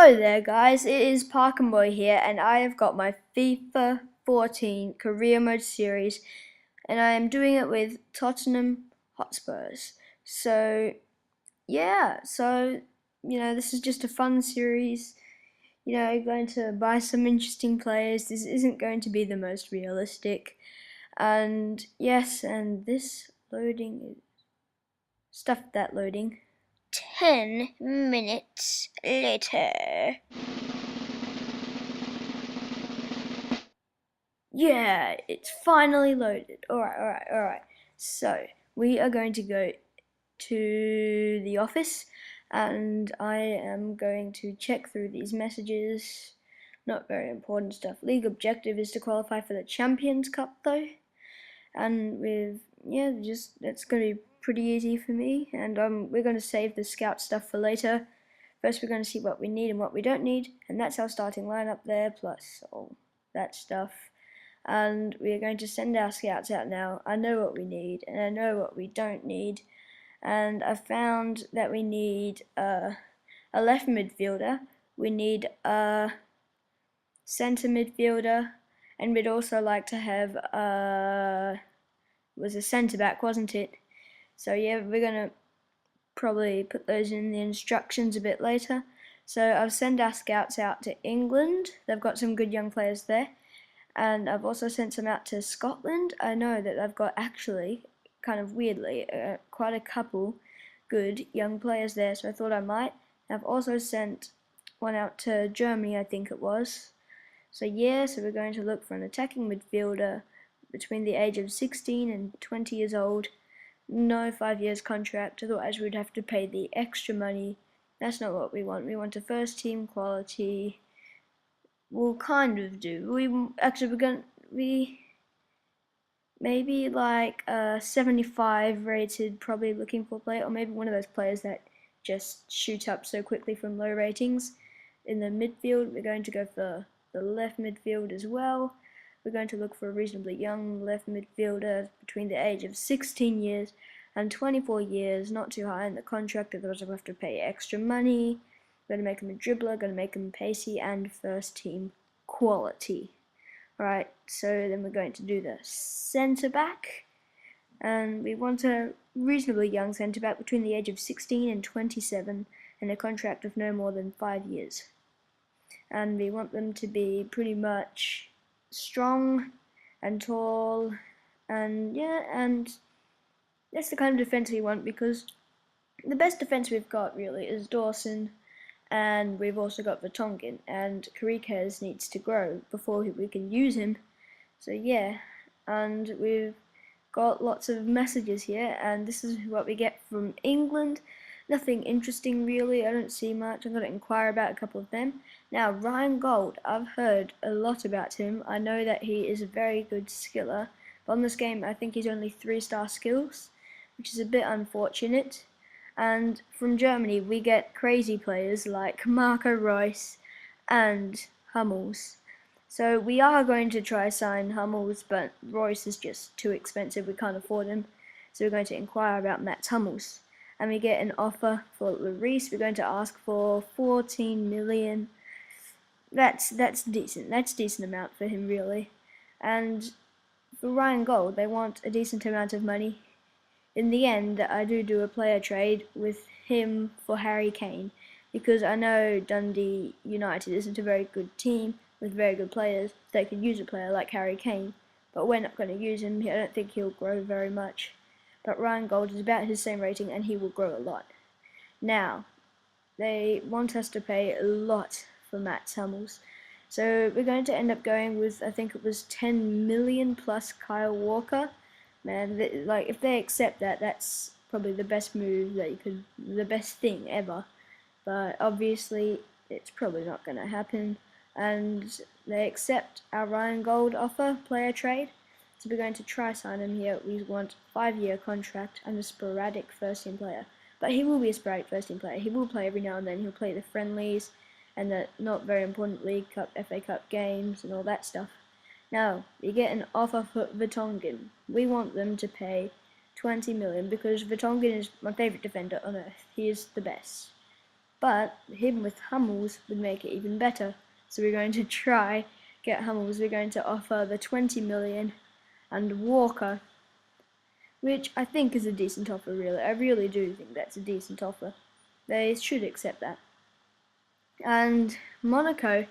Hello there guys, it is Parkin Boy here and I have got my FIFA 14 Career Mode series and I am doing it with Tottenham Hotspurs. So this is just a fun series. Going to buy some interesting players. This isn't going to be the most realistic. And yes, and this loading is stuff that loading. 10 minutes later. Yeah, it's finally loaded. Alright. So, we are going to go to the office and I am going to check through these messages. Not very important stuff. League objective is to qualify for the Champions Cup though. And that's going to be pretty easy for me. And we're going to save the scout stuff for later. First, we're going to see what we need and what we don't need. And that's our starting lineup there, plus all that stuff. And we are going to send our scouts out now. I know what we need and I know what we don't need, and I found that we need a left midfielder, we need a centre midfielder, and we'd also like to have was a centre back, wasn't it? So yeah, we're gonna probably put those in the instructions a bit later. So I've sent our scouts out to England. They've got some good young players there. And I've also sent some out to Scotland. I know that they've got actually, kind of weirdly, quite a couple good young players there, so I thought I might. I've also sent one out to Germany, I think it was. So we're going to look for an attacking midfielder between the age of 16 and 20 years old. No 5 years contract, otherwise we'd have to pay the extra money. That's not what we want. We want a first team quality. We'll kind of do. We maybe like 75 rated, probably looking for a player, or maybe one of those players that just shoot up so quickly from low ratings. In the midfield, we're going to go for the left midfield as well. We're going to look for a reasonably young left midfielder between the age of 16 years and 24 years, not too high in the contract, otherwise we'll have to pay extra money. Going to make him a dribbler, going to make him pacey and first team quality. Alright, so then we're going to do the centre back, and we want a reasonably young centre back between the age of 16 and 27 and a contract of no more than 5 years. And we want them to be pretty much strong and tall, and that's the kind of defence we want, because the best defence we've got really is Dawson, and we've also got Vertonghen, and Karikas needs to grow before we can use him. So yeah, and we've got lots of messages here, and this is what we get from England. Nothing interesting really, I don't see much. I'm going to inquire about a couple of them. Now, Ryan Gold, I've heard a lot about him. I know that he is a very good skiller, but on this game I think he's only 3-star skills, which is a bit unfortunate. And from Germany we get crazy players like Marco Reus and Hummels. So we are going to try sign Hummels, but Reus is just too expensive, we can't afford him. So we're going to inquire about Matt Hummels. And we get an offer for Lloris. We're going to ask for 14 million. That's decent. That's a decent amount for him really. And for Ryan Gold, they want a decent amount of money. In the end, I do a player trade with him for Harry Kane, because I know Dundee United isn't a very good team with very good players. They could use a player like Harry Kane, but we're not going to use him. I don't think he'll grow very much. But Ryan Gold is about his same rating and he will grow a lot. Now, they want us to pay a lot for Matt Hummels. So we're going to end up going with, I think it was 10 million plus Kyle Walker. Man, if they accept that, that's probably the best move that the best thing ever. But obviously, it's probably not going to happen. And they accept our Ryan Gold offer, player trade. So we're going to try sign him here. We want a 5-year contract and a sporadic first team player. But he will be a sporadic first team player. He will play every now and then. He'll play the friendlies and the not very important League Cup, FA Cup games and all that stuff. Now, we get an offer for Vertonghen. We want them to pay 20 million because Vertonghen is my favourite defender on earth. He is the best. but him with Hummels would make it even better. So we're going to try get Hummels. We're going to offer the 20 million and Walker, which I think is a decent offer, really. I really do think that's a decent offer. They should accept that. And Monaco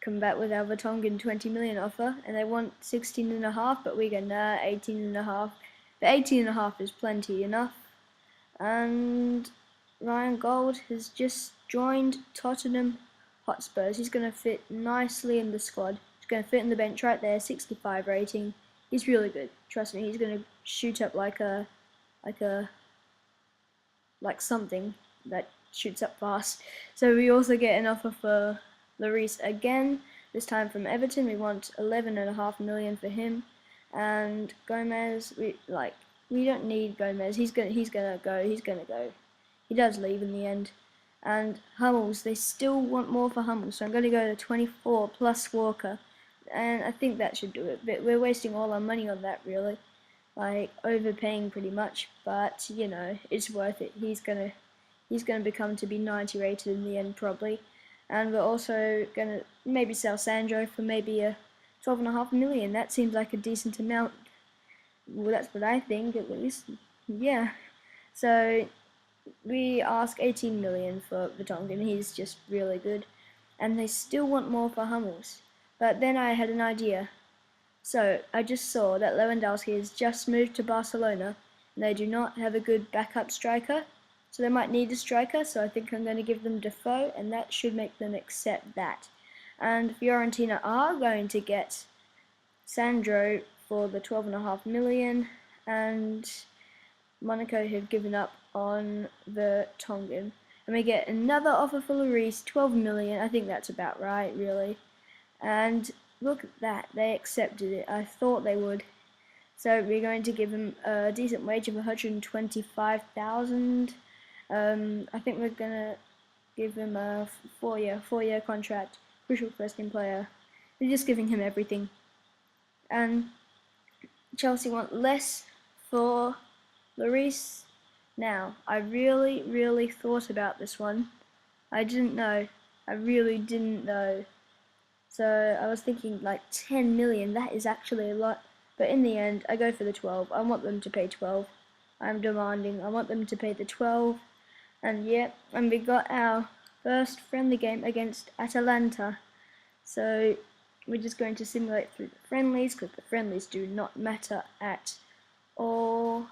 come back with our Vertonghen 20 million offer, and they want 16.5, but we go, nah, 18.5. But 18.5 is plenty enough. And Ryan Gold has just joined Tottenham Hotspurs. He's going to fit nicely in the squad. He's going to fit in the bench right there, 65 rating. He's really good. Trust me, he's going to shoot up like something that shoots up fast. So we also get an offer for Lloris again, this time from Everton. We want 11.5 million for him. And Gomez, we don't need Gomez. He's gonna go. He does leave in the end. And Hummels, they still want more for Hummels, so I'm gonna go to 24 plus Walker, and I think that should do it. But we're wasting all our money on that, really, like overpaying pretty much. But you know, it's worth it. He's gonna become to be 90 rated in the end probably. And we're also gonna maybe sell Sandro for maybe a 12.5 million. That seems like a decent amount. Well, that's what I think, at least. Yeah. So we ask 18 million for Vertonghen. He's just really good, and they still want more for Hummels. But then I had an idea. So I just saw that Lewandowski has just moved to Barcelona, and they do not have a good backup striker. So they might need a striker. So I think I'm going to give them Defoe, and that should make them accept that. And Fiorentina are going to get Sandro for the 12.5 million, and Monaco have given up on the Tongan. And we get another offer for Lloris, 12 million. I think that's about right, really. And look at that, they accepted it. I thought they would. So we're going to give him a decent wage of 125,000. I think we're gonna give him a four-year contract. Crucial first-team player. We're just giving him everything. And Chelsea want less for Lloris. Now, I really thought about this one. I didn't know. I really didn't know. So I was thinking like 10 million, that is actually a lot. But in the end, I go for the 12. I want them to pay 12. I'm demanding. I want them to pay the 12. And yeah, and we got our first friendly game against Atalanta. So we're just going to simulate through the friendlies, because the friendlies do not matter at all.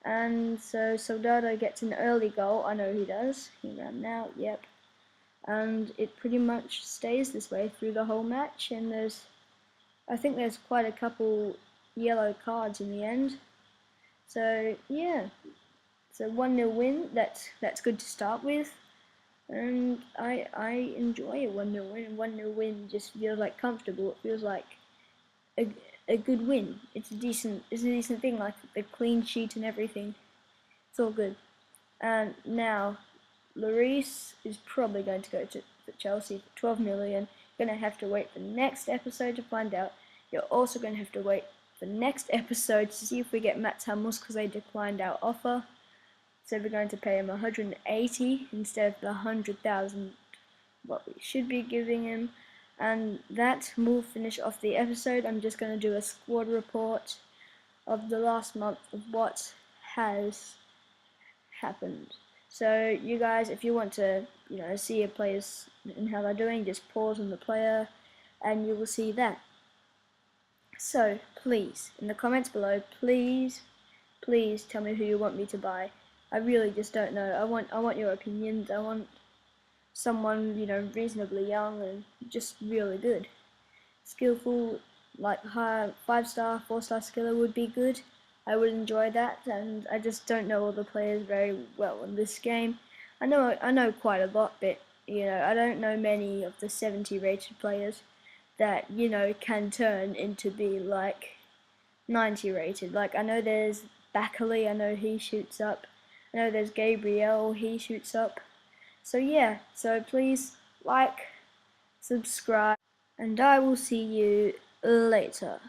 And so Soldado gets an early goal. I know he does. He ran out, yep. And it pretty much stays this way through the whole match. And I think there's quite a couple yellow cards in the end. So yeah, it's a 1-0 win. That's good to start with. And I enjoy a 1-0 win. A 1-0 win just feels like comfortable. It feels like a good win. It's a decent thing, like the clean sheet and everything. It's all good. And now Lloris is probably going to go to Chelsea for 12 million. You're going to have to wait for the next episode to find out. You're also going to have to wait for the next episode to see if we get Matt Hummels, because they declined our offer. So we're going to pay him 180 instead of the 100,000 what we should be giving him. And that will finish off the episode. I'm just going to do a squad report of the last month of what has happened. So you guys, if you want to, see your players and how they're doing, just pause on the player and you will see that. So please, in the comments below, please tell me who you want me to buy. I really just don't know. I want your opinions. I want someone, reasonably young and just really good. Skillful, like high 5-star, 4-star skiller would be good. I would enjoy that, and I just don't know all the players very well in this game. I know quite a lot, but I don't know many of the 70 rated players that can turn into be like 90 rated. Like I know there's Backley, I know he shoots up. I know there's Gabriel, he shoots up. So yeah, so please like, subscribe, and I will see you later.